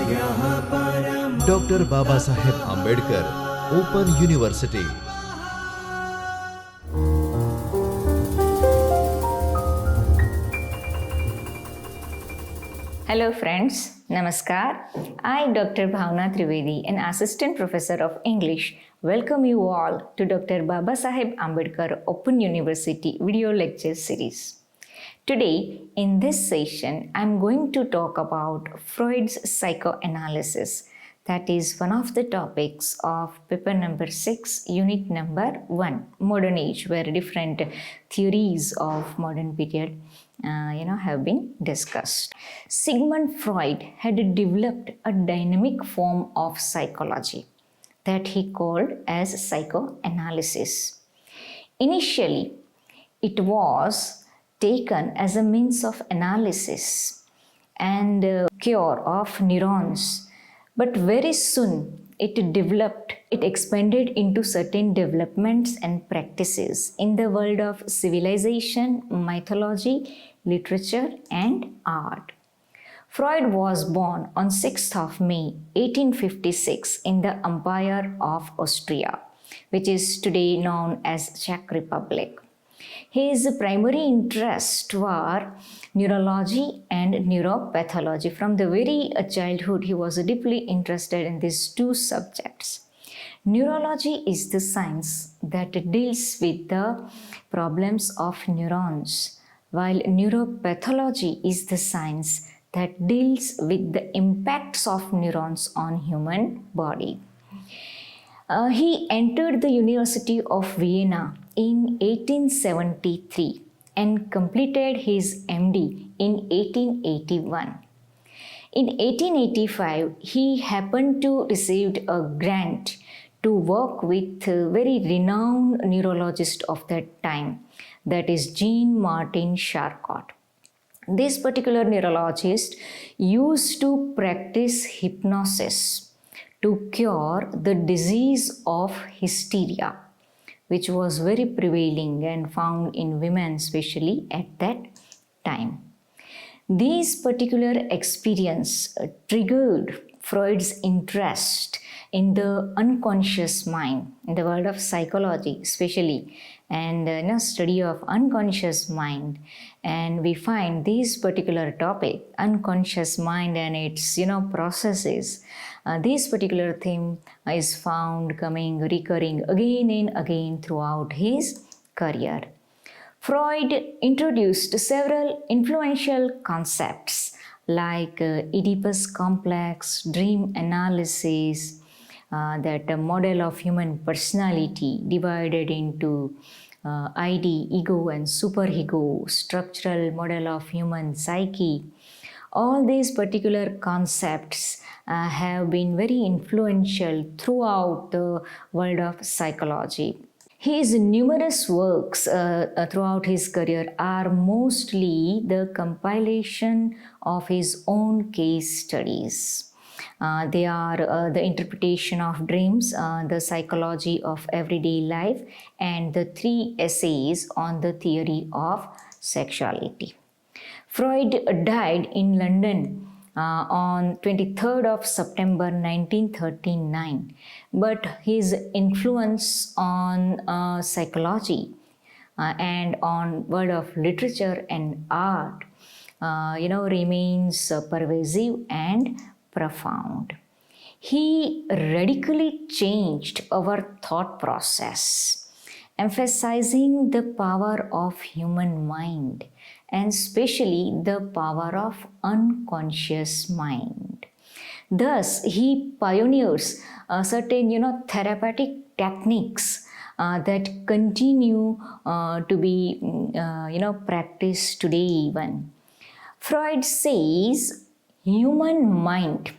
Dr. Babasaheb Ambedkar, Open University. Hello friends, Namaskar. I, Dr. Bhavna Trivedi, an assistant professor of English, welcome you all to Dr. Babasaheb Ambedkar Open University video lecture series. Today, in this session, I am going to talk about Freud's psychoanalysis. That is one of the topics of paper number 6, unit number 1, modern age, where different theories of modern period have been discussed. Sigmund Freud had developed a dynamic form of psychology that he called as psychoanalysis. Initially, it was taken as a means of analysis and cure of neurons, but very soon it expanded into certain developments and practices in the world of civilization, mythology, literature, and art. Freud was born on 6th of May 1856 in the Empire of Austria, which is today known as Czech Republic. His primary interests were neurology and neuropathology. From the very childhood, he was deeply interested in these two subjects. Neurology is the science that deals with the problems of neurons, while neuropathology is the science that deals with the impacts of neurons on human body. He entered the University of Vienna in 1873 and completed his MD in 1881. In 1885, he happened to receive a grant to work with a very renowned neurologist of that time, that is Jean-Martin Charcot. This particular neurologist used to practice hypnosis to cure the disease of hysteria, which was very prevailing and found in women especially at that time. This particular experience triggered Freud's interest in the unconscious mind, in the world of psychology especially, and study of unconscious mind. And we find this particular topic, unconscious mind and its processes, this particular theme is found recurring again and again throughout his career. Freud introduced several influential concepts like Oedipus complex, dream analysis, that model of human personality divided into ID, ego and superego, structural model of human psyche. All these particular concepts have been very influential throughout the world of psychology. His numerous works throughout his career are mostly the compilation of his own case studies. They are the interpretation of dreams, the psychology of everyday life, and the 3 essays on the theory of sexuality. Freud died in London on 23rd of September 1939, but his influence on psychology and on world of literature and art remains pervasive and profound. He radically changed our thought process, emphasizing the power of human mind and especially the power of unconscious mind. Thus, he pioneers certain therapeutic techniques that continue to be practiced today even. Freud says human mind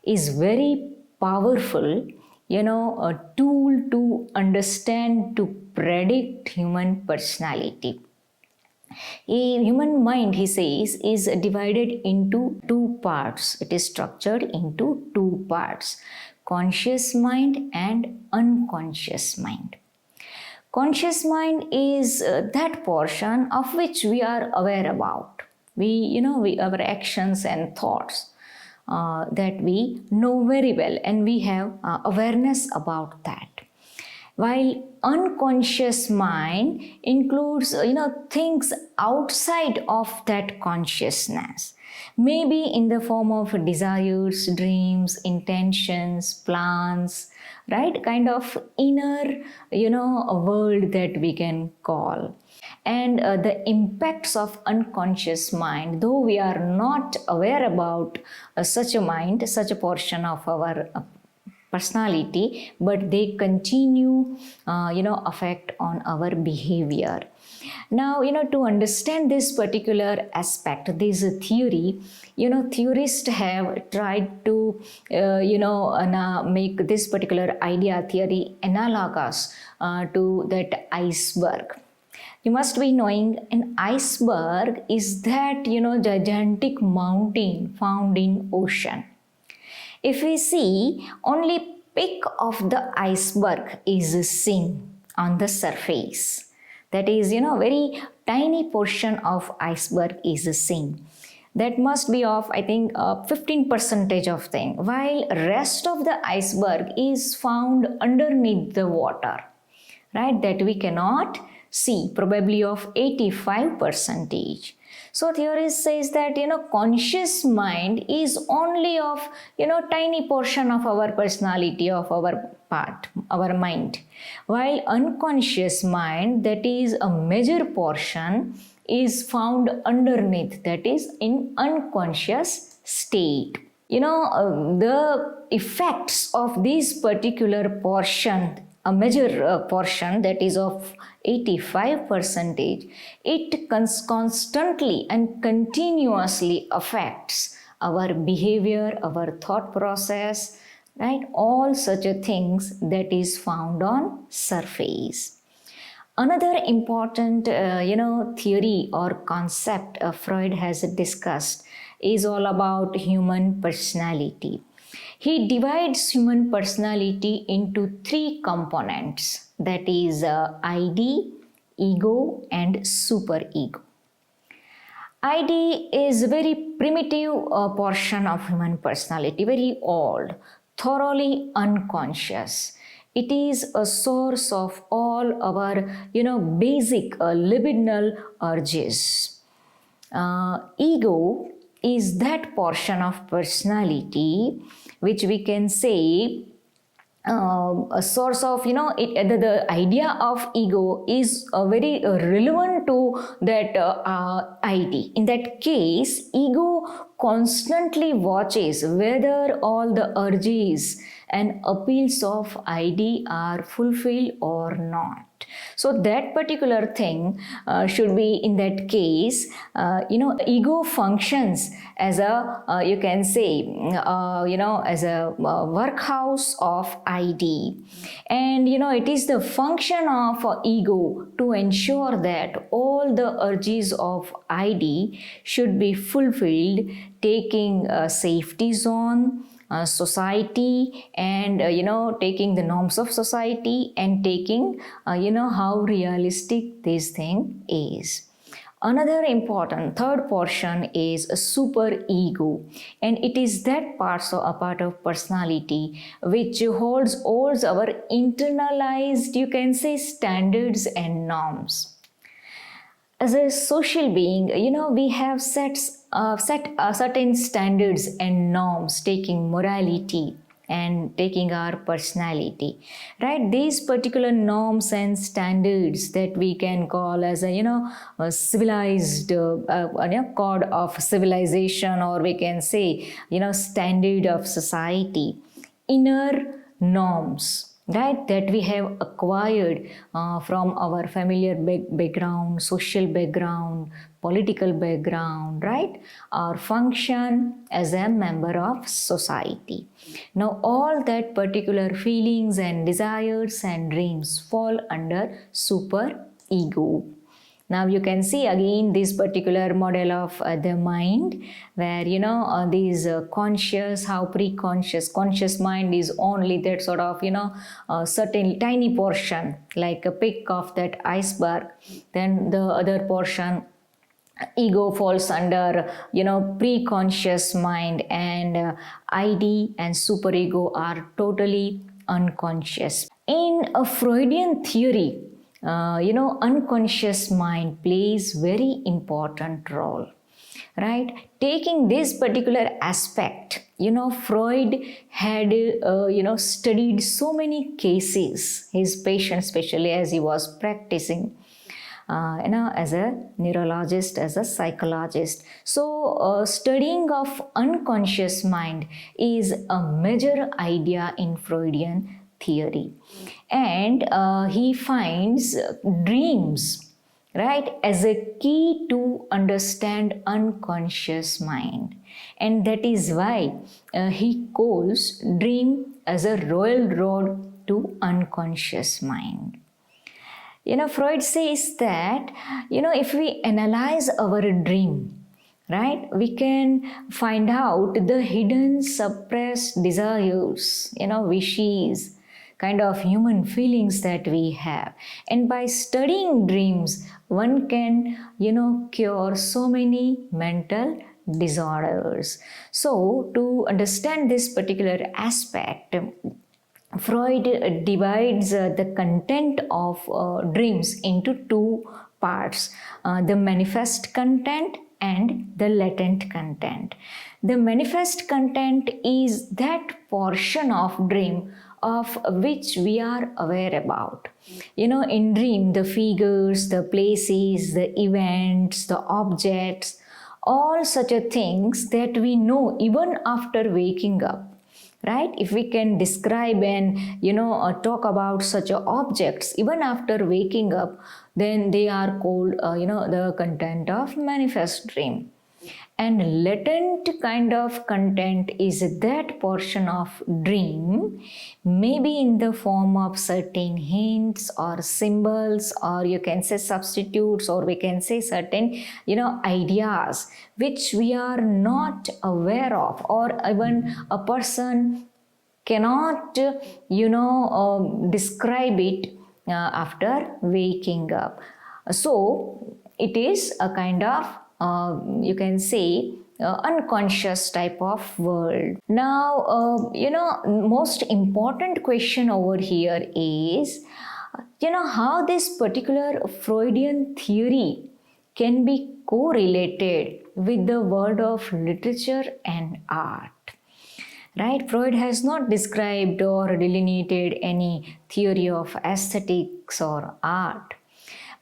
is very powerful, a tool to understand, to predict human personality. A human mind, he says, is divided into 2 parts. It is structured into 2 parts, conscious mind and unconscious mind. Conscious mind is that portion of which we are aware about. Our actions and thoughts. that we know very well and we have awareness about that. While unconscious mind includes things outside of that consciousness, maybe in the form of desires, dreams, intentions, plans, right? Kind of inner a world that we can call. And the impacts of unconscious mind, though we are not aware about such a mind, such a portion of our personality, but they continue affect on our behavior. Now, to understand this particular aspect, this theory, theorists have tried to make this particular idea theory analogous to that iceberg. You must be knowing an iceberg is that gigantic mountain found in ocean. If we see, only peak of the iceberg is seen on the surface. That is, very tiny portion of iceberg is seen. That must be of, I think, 15% of thing, while rest of the iceberg is found underneath the water, right? That we cannot see, probably of 85%. So theorist says that conscious mind is only of tiny portion of our personality, of our part, our mind, while unconscious mind, that is a major portion, is found underneath, that is in unconscious state. The effects of this particular portion, a major portion that is of 85%, it constantly and continuously affects our behavior, our thought process, right? All such things that is found on surface. Another important theory or concept Freud has discussed is all about human personality. He divides human personality into three components, that is ID, ego and superego. ID is a very primitive portion of human personality, very old, thoroughly unconscious. It is a source of all our basic libidinal urges. Ego is that portion of personality which we can say a source of the idea of ego is very relevant to that ID. In that case, ego constantly watches whether all the urges and appeals of ID are fulfilled or not. So that particular thing should be, in that case, ego functions as a you can say as a workhouse of ID, and it is the function of ego to ensure that all the urges of ID should be fulfilled, taking a safety zone, society, and taking the norms of society, and taking how realistic this thing is. Another important third portion is a super ego, and it is that a part of personality which holds all our internalized, you can say, standards and norms. As a social being, we have set certain standards and norms, taking morality and taking our personality, right? These particular norms and standards that we can call as a civilized code of civilization, or we can say standard of society, inner norms, right, that we have acquired from our familiar background, social background, political background, right, our function as a member of society. Now all that particular feelings and desires and dreams fall under super ego. Now you can see again this particular model of the mind, where these conscious, how pre-conscious, conscious mind is only that sort of certain tiny portion, like a peak of that iceberg. Then the other portion ego falls under pre-conscious mind, and id and superego are totally unconscious. In a Freudian theory, unconscious mind plays very important role, right? Taking this particular aspect, Freud had studied so many cases, his patients, especially as he was practicing as a neurologist, as a psychologist. So studying of unconscious mind is a major idea in Freudian theory, and he finds dreams, right, as a key to understand unconscious mind, and that is why he calls dream as a royal road to unconscious mind. Freud says that, if we analyze our dream, right, we can find out the hidden suppressed desires, wishes, kind of human feelings that we have. And by studying dreams, one can, cure so many mental disorders. So to understand this particular aspect, Freud divides the content of dreams into two parts, the manifest content and the latent content. The manifest content is that portion of dream of which we are aware about. In dream, the figures, the places, the events, the objects, all such a things that we know even after waking up. Right? If we can describe and talk about such objects even after waking up, then they are called the content of manifest dream. And latent kind of content is that portion of dream, maybe in the form of certain hints or symbols, or you can say substitutes, or we can say certain ideas which we are not aware of, or even a person cannot describe it after waking up. So it is a kind of you can say unconscious type of world. Now most important question over here is how this particular Freudian theory can be correlated with the world of literature and art. Right? Freud has not described or delineated any theory of aesthetics or art,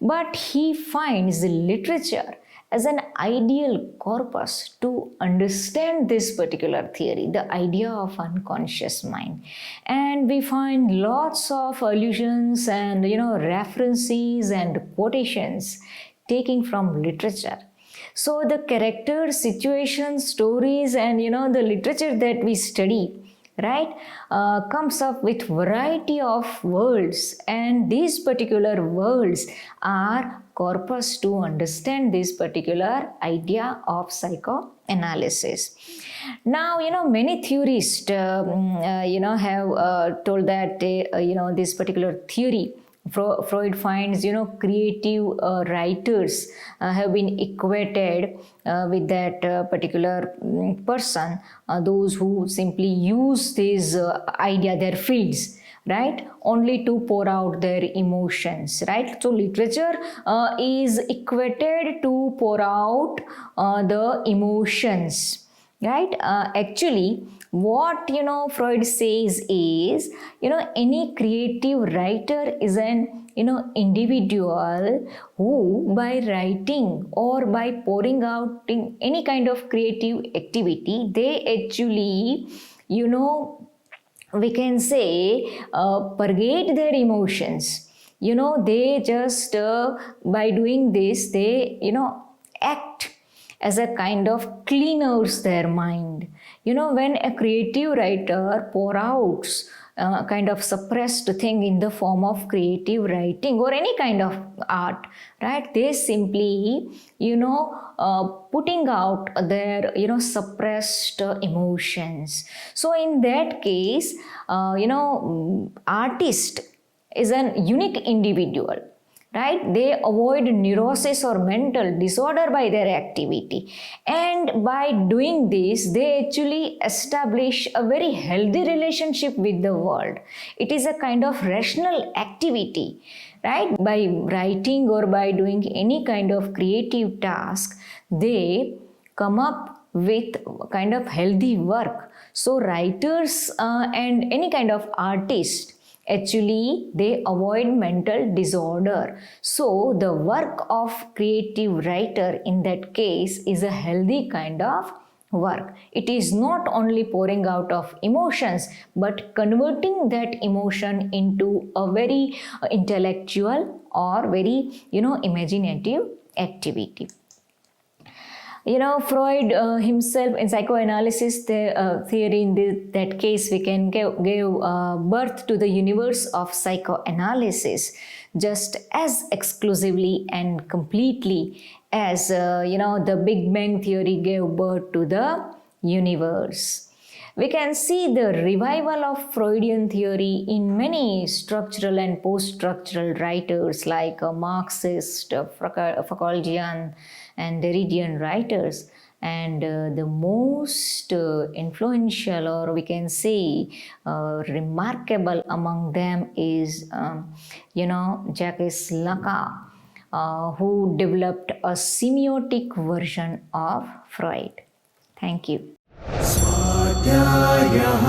but he finds literature as an ideal corpus to understand this particular theory, the idea of unconscious mind. And we find lots of allusions and references and quotations taking from literature. So the characters, situations, stories, and the literature that we study, right, comes up with variety of words, and these particular words are corpus to understand this particular idea of psychoanalysis. Now many theorists have told that this particular theory, Freud finds creative writers have been equated with that particular person, those who simply use this idea, their fields, right, only to pour out their emotions, right? So literature is equated to pour out the emotions, right? Actually what Freud says is any creative writer is an individual who by writing or by pouring out in any kind of creative activity, they actually we can say purgate their emotions. They just by doing this they act as a kind of cleaners their mind. When a creative writer pour out kind of suppressed thing in the form of creative writing or any kind of art, right, they simply putting out their suppressed emotions. So in that case artist is an unique individual, right? They avoid neurosis or mental disorder by their activity, and by doing this they actually establish a very healthy relationship with the world. It is a kind of rational activity, right? By writing or by doing any kind of creative task, they come up with kind of healthy work. So writers and any kind of artist, actually they avoid mental disorder. So the work of creative writer in that case is a healthy kind of work. It is not only pouring out of emotions but converting that emotion into a very intellectual or very imaginative activity. Freud himself in psychoanalysis theory, in that case we can give birth to the universe of psychoanalysis just as exclusively and completely as the Big Bang theory gave birth to the universe. We can see the revival of Freudian theory in many structural and post-structural writers like Marxist, Foucauldian and Derridian writers. And the most influential, or we can say remarkable among them is, Jacques Lacan, who developed a semiotic version of Freud. Thank you. स्वाध्यायः